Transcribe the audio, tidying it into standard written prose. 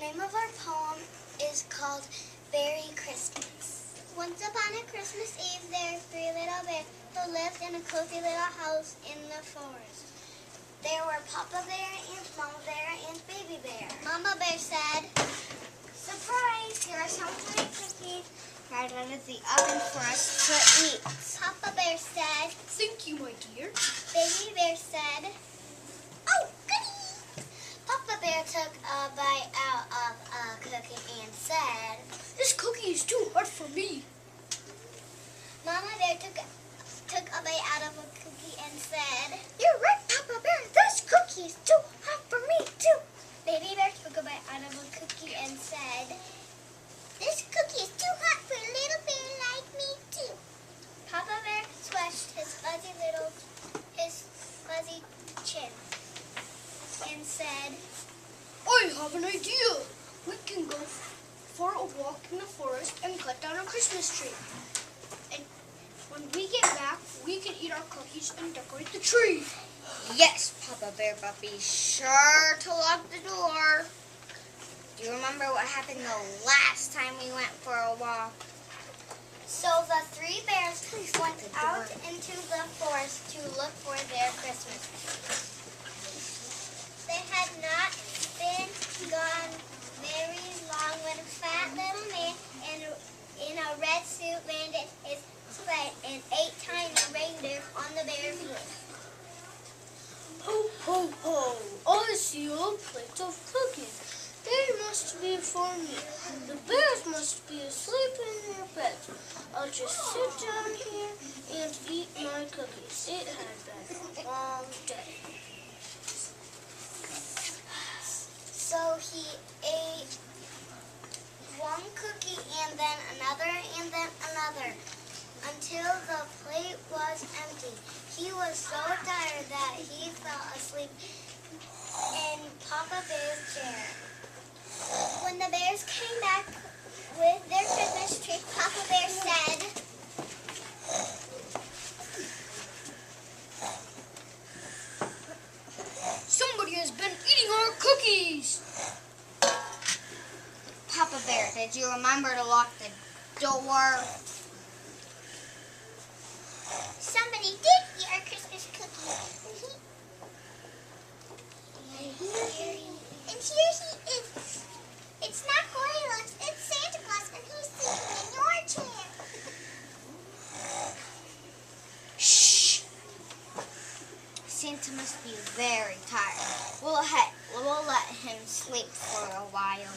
name of our poem is called Merry Christmas. Once upon a Christmas Eve, there were three little bears who lived in a cozy little house in the forest. There were Papa Bear and Mama Bear and Baby Bear. Mama Bear said, "Surprise, here are some honey cookies right out of the oven for us to eat." Papa Bear said, "Thank you, my dear." Baby Bear said, "Oh, goody." Papa Bear took a bite out of a cookie and said, "This cookie is too hard for me." Mama Bear took a bite out of a cookie and said, "You're right, Papa Bear. This cookie is too hot for me, too." Baby Bear took a bite out of a cookie and said, "This cookie is too hot for a little bear like me, too." Papa Bear scratched his fuzzy chin and said, "I have an idea. We can go for a walk in the forest and cut down a Christmas tree. And when we get back, we can eat our cookies and decorate the tree." Yes, Papa Bear, but be sure to lock the door. Do you remember what happened the last time we went for a walk? So the three bears went out into the forest to look for their Christmas tree. They had not been gone very long when a fat little man in a red suit landed his sleigh and ate tiny reindeer on the bear field. Ho, ho, ho. I see old plates of cookies. They must be for me. The bears must be asleep in their beds. I'll just sit down here and eat my cookies. It has been a long day. So he ate one cookie and then another until the plate was empty. He was so tired that he fell asleep in Papa Bear's chair. When the bears came back with their Christmas tree, Papa Bear said, Somebody has been eating our cookies. Papa Bear, did you remember to lock the door? "Somebody did eat our Christmas cookie." And here he is. It's not Goldilocks, it's Santa Claus, and he's sleeping in your chair. Shh. Santa must be very tired. We'll let him sleep for a while.